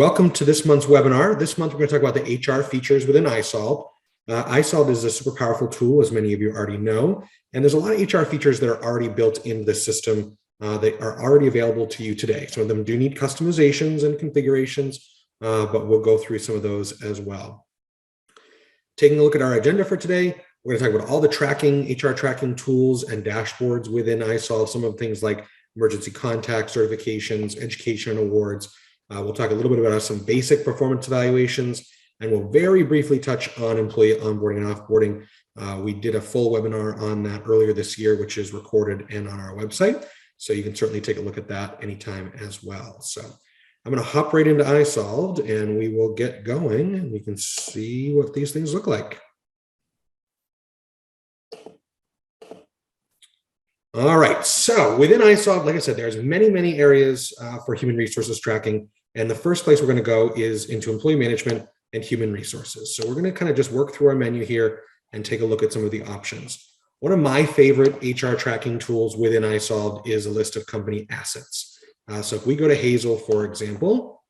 welcome to this month's webinar. This month, we're going to talk about the HR features within isolved. isolved is a super powerful tool, as many of you already know, and there's a lot of HR features that are already built into the system that are already available to you today. Some of them do need customizations and configurations, but we'll go through some of those as well. Taking a look at our agenda for today, we're going to talk about all the HR tracking tools and dashboards within isolved, some of the things like emergency contact certifications, education awards. We'll talk a little bit about some basic performance evaluations, and we'll very briefly touch on employee onboarding and offboarding. We did a full webinar on that earlier this year, which is recorded and on our website. So you can certainly take a look at that anytime as well. So I'm going to hop right into isolved and we will get going and we can see what these things look like. All right, so within isolved, like I said, there's many areas for human resources tracking. And the first place we're going to go is into employee management and human resources. So we're going to kind of just work through our menu here and take a look at some of the options. One of my favorite HR tracking tools within isolved is a list of company assets. So if we go to Hazel, for example,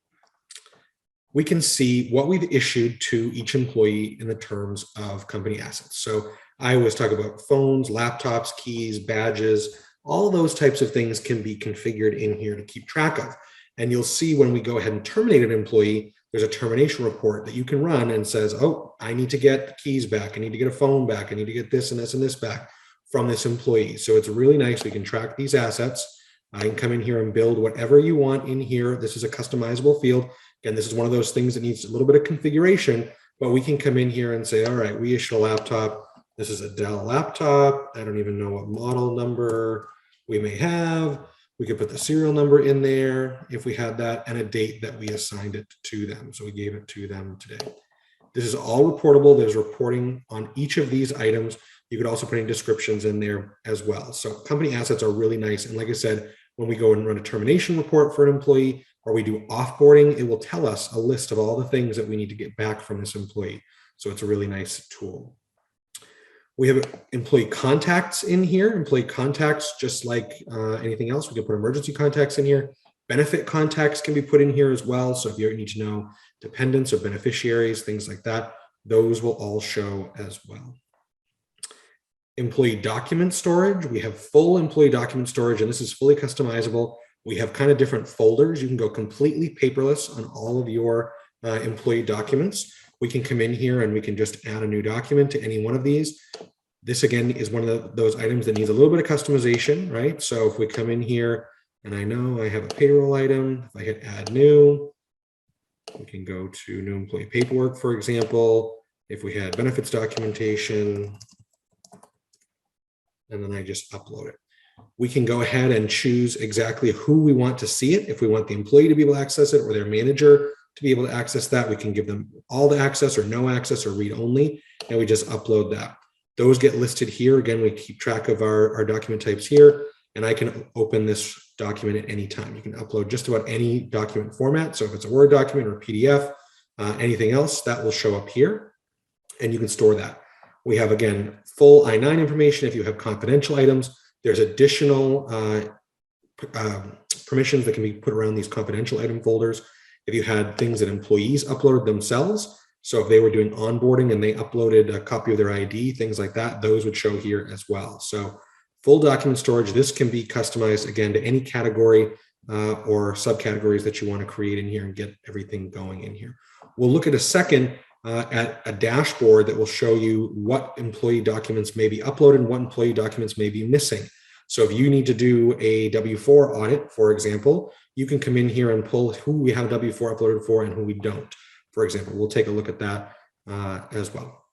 we can see what we've issued to each employee in the terms of company assets. So I always talk about phones, laptops, keys, badges, all those types of things can be configured in here to keep track of. And you'll see when we go ahead and terminate an employee, there's a termination report that you can run and says, oh, I need to get keys back. I need to get a phone back. I need to get this and this and this back from this employee. So it's really nice. We can track these assets. I can come in here and build whatever you want in here. This is a customizable field. Again, this is one of those things that needs a little bit of configuration, but we can come in here and say, all right, we issue a laptop. This is a Dell laptop. I don't even know what model number we may have. We could put the serial number in there if we had that and a date that we assigned it to them. So we gave it to them today. This is all reportable. There's reporting on each of these items. You could also put in descriptions in there as well. So company assets are really nice. And like I said, when we go and run a termination report for an employee or we do offboarding, it will tell us a list of all the things that we need to get back from this employee. So it's a really nice tool. We have employee contacts in here. Employee contacts, just like anything else, we can put emergency contacts in here. Benefit contacts can be put in here as well. So if you need to know dependents or beneficiaries, things like that, those will all show as well. Employee document storage. We have full employee document storage, and this is fully customizable. We have kind of different folders. You can go completely paperless on all of your employee documents. We can come in here and we can just add a new document to any one of these. This again is one of those items that needs a little bit of customization, right? So if we come in here and I know I have a payroll item, if I hit add new, we can go to new employee paperwork, for example. If we had benefits documentation, and then I just upload it. We can go ahead and choose exactly who we want to see it. If we want the employee to be able to access it or their manager to be able to access that, we can give them all the access or no access or read only, and we just upload that. Those get listed here. Again, we keep track of our document types here, and I can open this document at any time. You can upload just about any document format. So if it's a Word document or PDF, anything else, that will show up here, and you can store that. We have, again, full I-9 information. If you have confidential items, there's additional permissions that can be put around these confidential item folders. If you had things that employees uploaded themselves, so if they were doing onboarding and they uploaded a copy of their ID, things like that, those would show here as well. So full document storage, this can be customized, again, to any category or subcategories that you want to create in here and get everything going in here. We'll look at a second at a dashboard that will show you what employee documents may be uploaded and what employee documents may be missing. So if you need to do a W-4 audit, for example, you can come in here and pull who we have W-4 uploaded for and who we don't. For example, we'll take a look at that as well.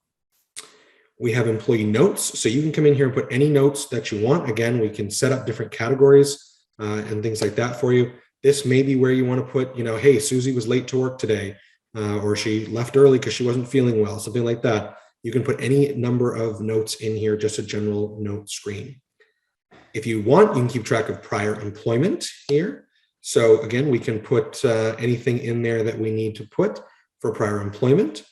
We have employee notes. So you can come in here and put any notes that you want. Again, we can set up different categories and things like that for you. This may be where you want to put, hey, Susie was late to work today, or she left early because she wasn't feeling well, something like that. You can put any number of notes in here, just a general note screen. If you want, you can keep track of prior employment here. So again, we can put anything in there that we need to put for prior employment.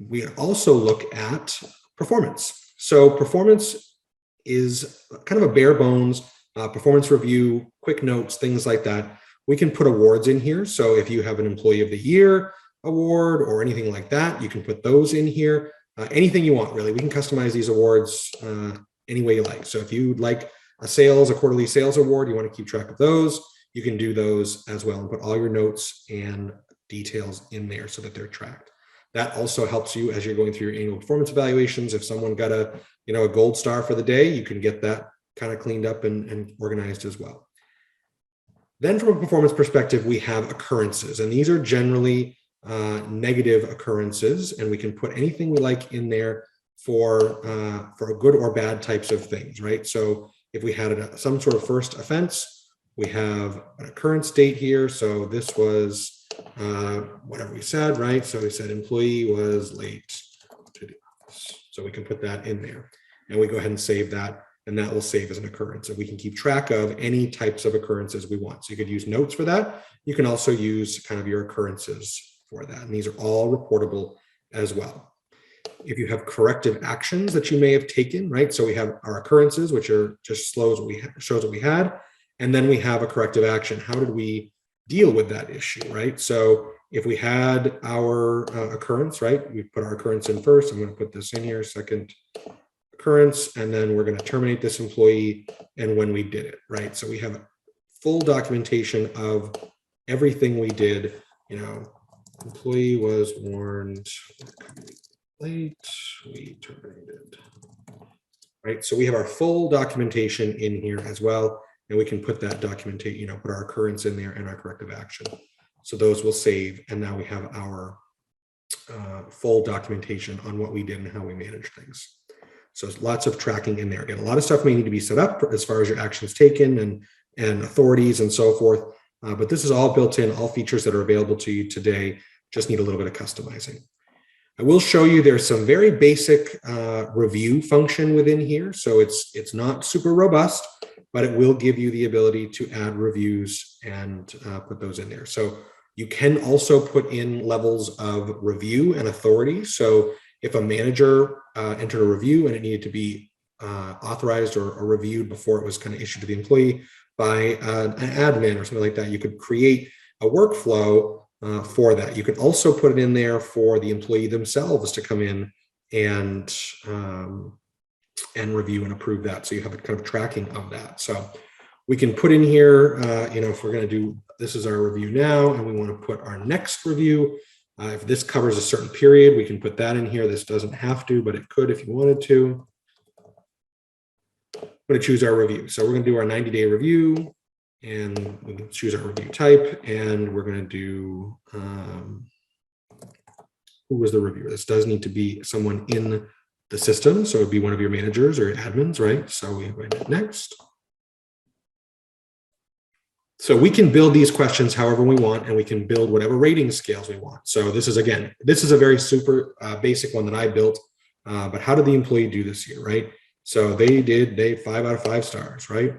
We also look at performance. So performance is kind of a bare bones performance review, quick notes, things like that. We can put awards in here. So if you have an Employee of the Year award or anything like that, you can put those in here. Anything you want, really. We can customize these awards any way you like. So if you'd like a quarterly sales award, you want to keep track of those, you can do those as well and put all your notes and details in there so that they're tracked. That also helps you as you're going through your annual performance evaluations. If someone got a gold star for the day, you can get that kind of cleaned up and organized as well. Then from a performance perspective, we have occurrences, and these are generally negative occurrences, and we can put anything we like in there for good or bad types of things, right? So if we had some sort of first offense, we have an occurrence date here. So this was whatever we said, right? So we said employee was late to the office. So we can put that in there, and we go ahead and save that, and that will save as an occurrence. And we can keep track of any types of occurrences we want. So you could use notes for that. You can also use kind of your occurrences for that. And these are all reportable as well. If you have corrective actions that you may have taken, right? So we have our occurrences, which are just shows what we had. And then we have a corrective action. How did we deal with that issue, right? So if we had our occurrence, right? We put our occurrence in first. I'm going to put this in here, second occurrence, and then we're going to terminate this employee and when we did it, right? So we have full documentation of everything we did. Employee was warned late, we terminated, right? So we have our full documentation in here as well, and we can put that documentation, put our occurrence in there and our corrective action. So those will save, and now we have our full documentation on what we did and how we manage things. So there's lots of tracking in there. Again, a lot of stuff may need to be set up as far as your actions taken and authorities and so forth. But this is all built in, all features that are available to you today, just need a little bit of customizing. I will show you there's some very basic review function within here. So it's not super robust, but it will give you the ability to add reviews and put those in there. So you can also put in levels of review and authority. So if a manager entered a review and it needed to be authorized or reviewed before it was kind of issued to the employee by an admin or something like that, you could create a workflow for that. You can also put it in there for the employee themselves to come in and review and approve that. So you have a kind of tracking of that. So we can put in here, if we're going to do, this is our review now, and we want to put our next review. If this covers a certain period, we can put that in here. This doesn't have to, but it could if you wanted to. I'm going to choose our review. So we're going to do our 90-day review, and we can choose our review type, and we're going to do who was the reviewer. This does need to be someone in the system, so it would be one of your managers or admins, right? So we go ahead next. So we can build these questions however we want, and we can build whatever rating scales we want. So this is a very super basic one that I built, but how did the employee do this year, right? So they 5 out of 5 stars, right?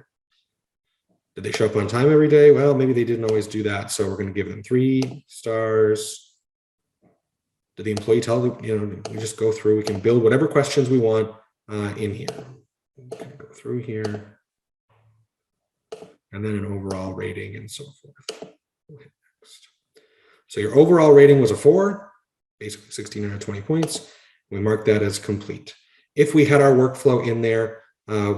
Did they show up on time every day? Well, maybe they didn't always do that. So we're going to give them 3 stars. Did the employee tell them, we just go through, we can build whatever questions we want in here. We can go through here. And then an overall rating and so forth. Next. So your overall rating was a 4, basically 16 out of 20 points. We mark that as complete. If we had our workflow in there,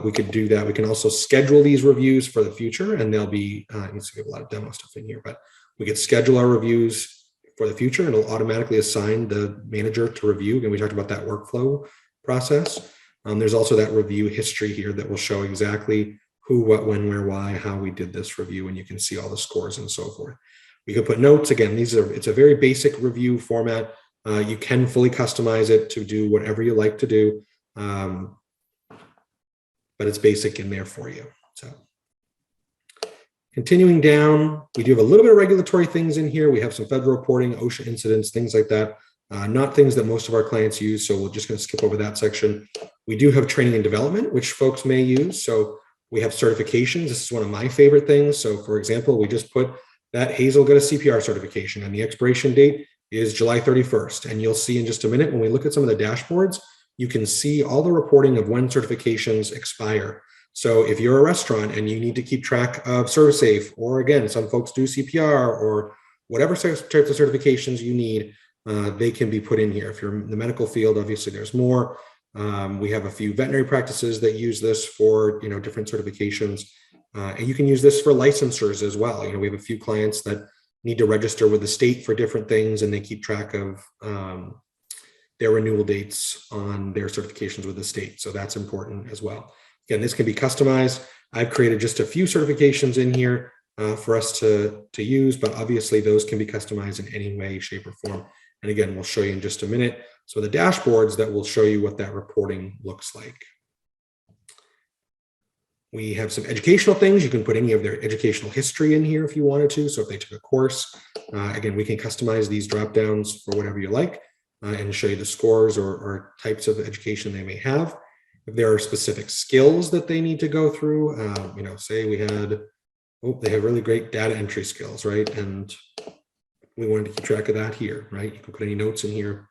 we could do that. We can also schedule these reviews for the future, and they'll be, we have a lot of demo stuff in here, but we could schedule our reviews for the future, and it'll automatically assign the manager to review. Again, we talked about that workflow process. There's also that review history here that will show exactly who, what, when, where, why, how we did this review, and you can see all the scores and so forth. We could put notes. Again, it's a very basic review format. You can fully customize it to do whatever you like to do, but it's basic in there for you. So continuing down, we do have a little bit of regulatory things in here. We have some federal reporting, OSHA incidents, things like that. Not things that most of our clients use, so we're just going to skip over that section. We do have training and development, which folks may use. So we have certifications. This is one of my favorite things. So for example, we just put that Hazel got a CPR certification, and the expiration date is July 31st. And you'll see in just a minute, when we look at some of the dashboards, you can see all the reporting of when certifications expire. So if you're a restaurant and you need to keep track of ServSafe, or again, some folks do CPR or whatever types of certifications you need, they can be put in here. If you're in the medical field, obviously there's more. We have a few veterinary practices that use this for, different certifications. And you can use this for licensures as well. We have a few clients that need to register with the state for different things, and they keep track of their renewal dates on their certifications with the state. So that's important as well. Again, this can be customized. I've created just a few certifications in here for us to use, but obviously those can be customized in any way, shape, or form. And again, we'll show you in just a minute. So the dashboards that will show you what that reporting looks like. We have some educational things. You can put any of their educational history in here if you wanted to. So if they took a course, again, we can customize these drop downs for whatever you like and show you the scores or types of education they may have. If there are specific skills that they need to go through, say we had, they have really great data entry skills, right? And we wanted to keep track of that here, right? You can put any notes in here.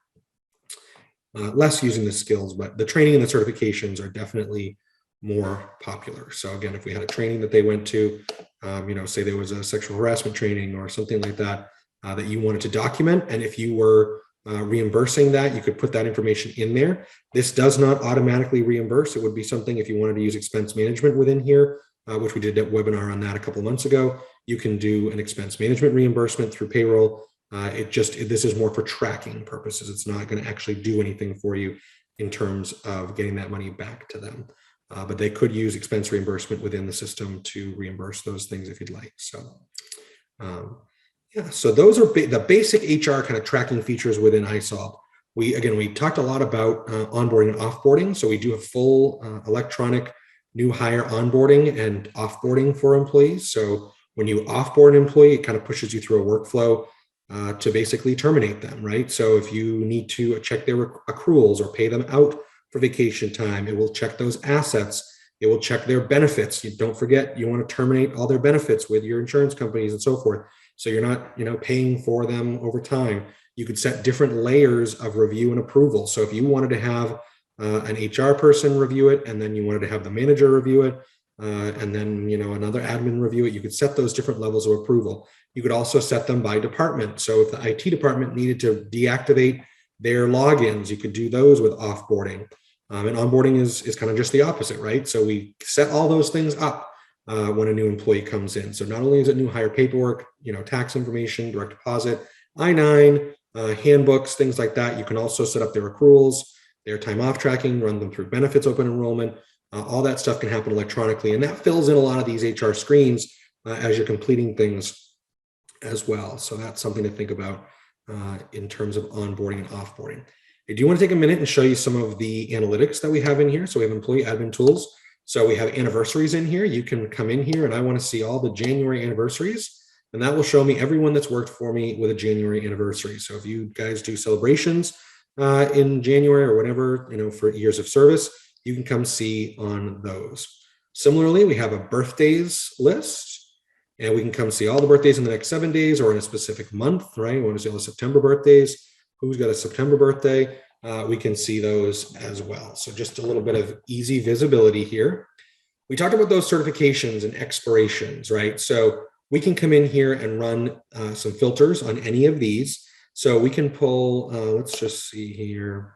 Less using the skills, but the training and the certifications are definitely more popular. So again, if we had a training that they went to, say there was a sexual harassment training or something like that, that you wanted to document, and if you were reimbursing that, you could put that information in there. This does not automatically reimburse. It would be something if you wanted to use expense management within here, which we did a webinar on that a couple of months ago. You can do an expense management reimbursement through payroll. This is more for tracking purposes. It's not going to actually do anything for you in terms of getting that money back to them. But they could use expense reimbursement within the system to reimburse those things if you'd like. So so those are the basic HR kind of tracking features within isolved. We talked a lot about onboarding and offboarding. So we do a full electronic new hire onboarding and offboarding for employees. So when you offboard an employee, it kind of pushes you through a workflow to basically terminate them, right? So if you need to check their accruals or pay them out for vacation time, it will check those assets. It will check their benefits. Don't forget, you want to terminate all their benefits with your insurance companies and so forth. So you're not, paying for them over time. You could set different layers of review and approval. So if you wanted to have an HR person review it, and then you wanted to have the manager review it, and then another admin review it, you could set those different levels of approval. You could also set them by department. So if the IT department needed to deactivate their logins, you could do those with offboarding. And onboarding is kind of just the opposite, right? So we set all those things up when a new employee comes in. So not only is it new hire paperwork, tax information, direct deposit, I-9, handbooks, things like that. You can also set up their accruals, their time off tracking, run them through benefits open enrollment. All that stuff can happen electronically. And that fills in a lot of these HR screens as you're completing things as well. So that's something to think about in terms of onboarding and offboarding. I do want to take a minute and show you some of the analytics that we have in here. So we have employee admin tools. So we have anniversaries in here. You can come in here and I want to see all the January anniversaries, and that will show me everyone that's worked for me with a January anniversary. So if you guys do celebrations in January or whatever, for years of service, you can come see on those. Similarly, we have a birthdays list, and we can come see all the birthdays in the next 7 days or in a specific month, right? We want to see all the September birthdays. Who's got a September birthday? We can see those as well. So just a little bit of easy visibility here. We talked about those certifications and expirations, right? So we can come in here and run some filters on any of these. So we can pull, let's just see here.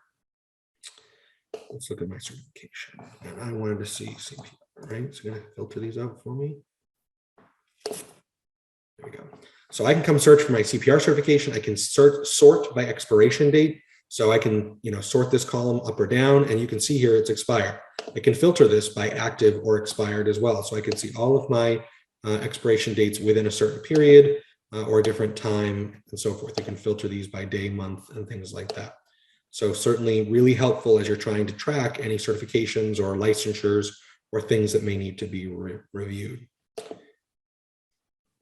Let's look at my certification. And I wanted to see CPR, right? So I'm going to filter these out for me. There we go. So I can come search for my CPR certification. I can sort by expiration date. So I can, sort this column up or down, and you can see here it's expired. I can filter this by active or expired as well. So I can see all of my expiration dates within a certain period or a different time and so forth. You can filter these by day, month, and things like that. So certainly really helpful as you're trying to track any certifications or licensures or things that may need to be reviewed.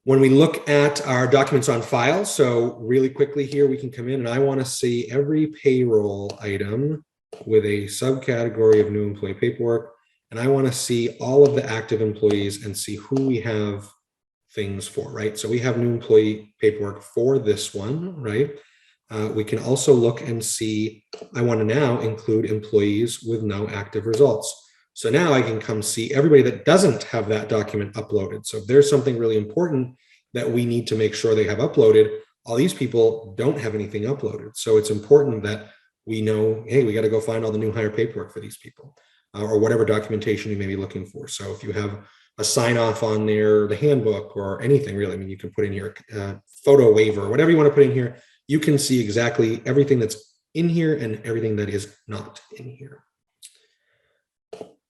When we look at our documents on file, so really quickly here, we can come in and I want to see every payroll item with a subcategory of new employee paperwork. And I want to see all of the active employees and see who we have things for, right? So we have new employee paperwork for this one, right? We can also look and see, I want to now include employees with no active results. So now I can come see everybody that doesn't have that document uploaded. So if there's something really important that we need to make sure they have uploaded, all these people don't have anything uploaded. So it's important that we know, hey, we got to go find all the new hire paperwork for these people, or whatever documentation you may be looking for. So if you have a sign off on there, the handbook, or anything really, I mean, you can put in here photo waiver, whatever you want to put in here, you can see exactly everything that's in here and everything that is not in here.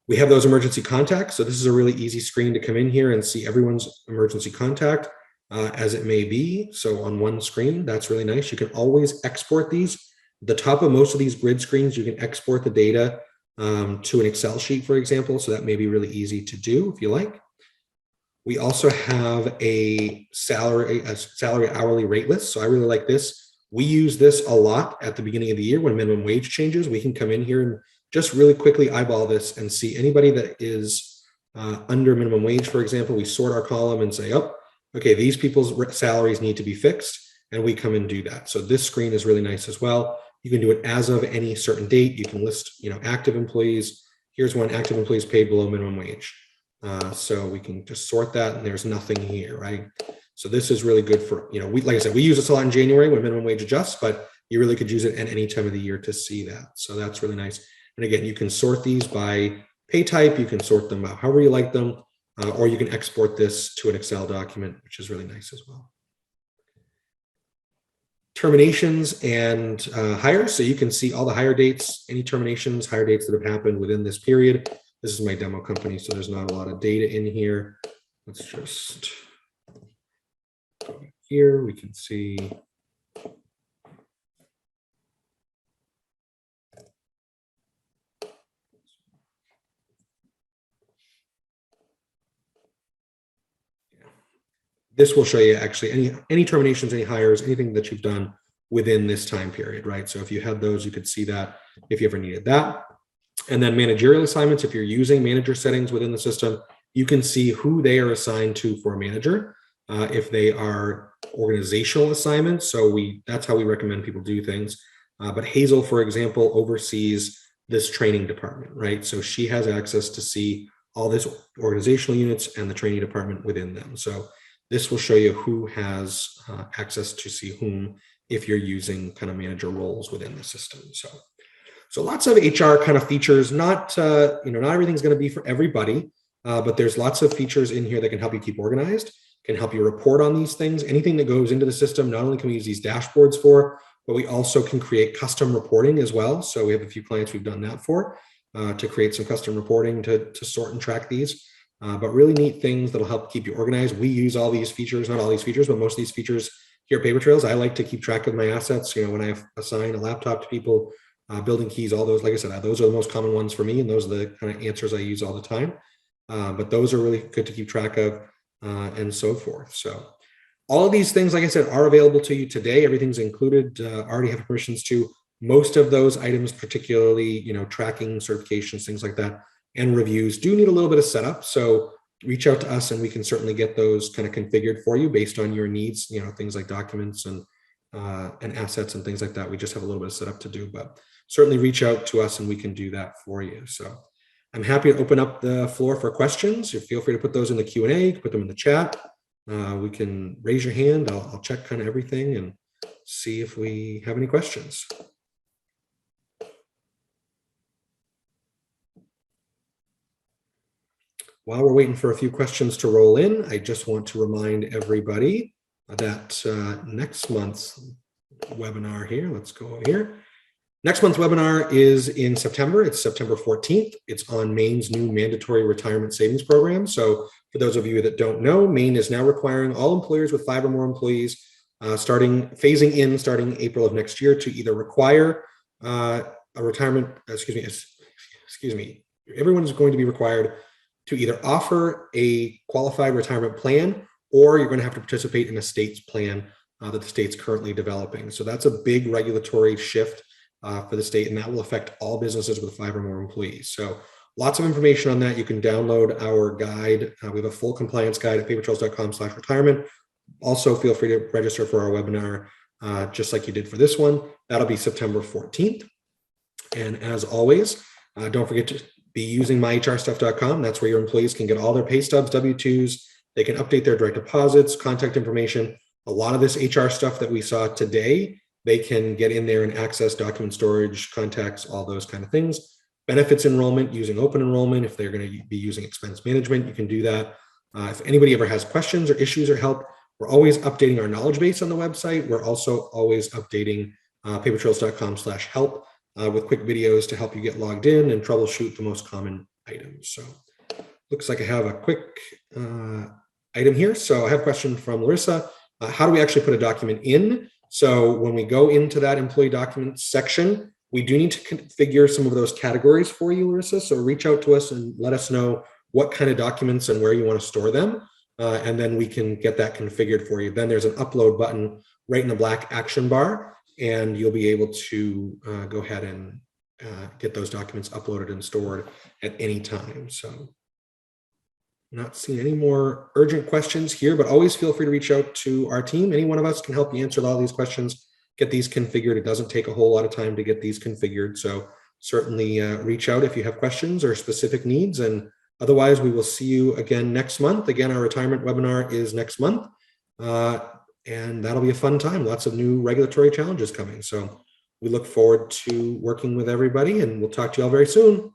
We have those emergency contacts. So this is a really easy screen to come in here and see everyone's emergency contact as it may be. So on one screen, that's really nice. You can always export these. The top of most of these grid screens, you can export the data to an Excel sheet, for example. So that may be really easy to do if you like. We also have a salary hourly rate list. So I really like this. We use this a lot at the beginning of the year when minimum wage changes. We can come in here and just really quickly eyeball this and see anybody that is under minimum wage, for example. We sort our column and say, oh, okay, these people's salaries need to be fixed, and we come and do that. So this screen is really nice as well. You can do it as of any certain date. You can list, active employees. Here's one, active employees paid below minimum wage. So we can just sort that, and there's nothing here, right? So this is really good for, like I said, we use this a lot in January when minimum wage adjusts, but you really could use it at any time of the year to see that. So that's really nice. And again, you can sort these by pay type. You can sort them out however you like them, or you can export this to an Excel document, which is really nice as well. Terminations and hires. So you can see all the hire dates, any terminations, hire dates that have happened within this period. This is my demo company, so there's not a lot of data in here. Let's just go here. We can see. This will show you actually any terminations, any hires, anything that you've done within this time period, right? So if you had those, you could see that if you ever needed that. And then managerial assignments, if you're using manager settings within the system, you can see who they are assigned to for a manager. If they are organizational assignments, so that's how we recommend people do things. But Hazel, for example, oversees this training department, right? So she has access to see all this organizational units and the training department within them. So this will show you who has access to see whom if you're using kind of manager roles within the system. So lots of HR kind of features. Not not everything's going to be for everybody, but there's lots of features in here that can help you keep organized, can help you report on these things. Anything that goes into the system, not only can we use these dashboards for, but we also can create custom reporting as well. So we have a few clients we've done that for to create some custom reporting to sort and track these. But really neat things that'll help keep you organized. We use all these features, not all these features, but most of these features here at Paper Trails. I like to keep track of my assets. When I assign a laptop to people, building keys, all those, like I said, those are the most common ones for me, and those are the kind of answers I use all the time. But those are really good to keep track of and so forth. So all of these things, like I said, are available to you today. Everything's included. Already have permissions to most of those items, particularly, tracking, certifications, things like that, and reviews do need a little bit of setup. So reach out to us and we can certainly get those kind of configured for you based on your needs, things like documents and assets and things like that. We just have a little bit of setup to do, but certainly reach out to us and we can do that for you. So I'm happy to open up the floor for questions. You feel free to put those in the Q&A, put them in the chat. We can raise your hand. I'll check kind of everything and see if we have any questions. While we're waiting for a few questions to roll in, I just want to remind everybody that next month's webinar here, let's go over here. Next month's webinar is in September. It's September 14th. It's on Maine's new mandatory retirement savings program. So for those of you that don't know, Maine is now requiring all employers with 5 or more employees phasing in starting April of next year to either require a retirement, everyone's going to be required to either offer a qualified retirement plan, or you're going to have to participate in a state's plan that the state's currently developing. So that's a big regulatory shift for the state, and that will affect all businesses with 5 or more employees. So lots of information on that. You can download our guide. We have a full compliance guide at papertrails.com/retirement. Also, feel free to register for our webinar, just like you did for this one. That'll be September 14th. And as always, don't forget to be using myhrstuff.com. That's where your employees can get all their pay stubs, W-2s. They can update their direct deposits, contact information. A lot of this HR stuff that we saw today, they can get in there and access document storage, contacts, all those kind of things. Benefits enrollment using open enrollment. If they're going to be using expense management, you can do that. If anybody ever has questions or issues or help, we're always updating our knowledge base on the website. We're also always updating papertrails.com/help with quick videos to help you get logged in and troubleshoot the most common items. So looks like I have a quick item here. So I have a question from Larissa. How do we actually put a document in? So when we go into that employee documents section, we do need to configure some of those categories for you, Larissa. So reach out to us and let us know what kind of documents and where you want to store them. And then we can get that configured for you. Then there's an upload button right in the black action bar, and you'll be able to go ahead and get those documents uploaded and stored at any time. So not seeing any more urgent questions here, but always feel free to reach out to our team. Any one of us can help you answer all these questions, get these configured. It doesn't take a whole lot of time to get these configured. So certainly reach out if you have questions or specific needs. And otherwise, we will see you again next month. Again, our retirement webinar is next month. And that'll be a fun time. Lots of new regulatory challenges coming. So we look forward to working with everybody, and we'll talk to you all very soon.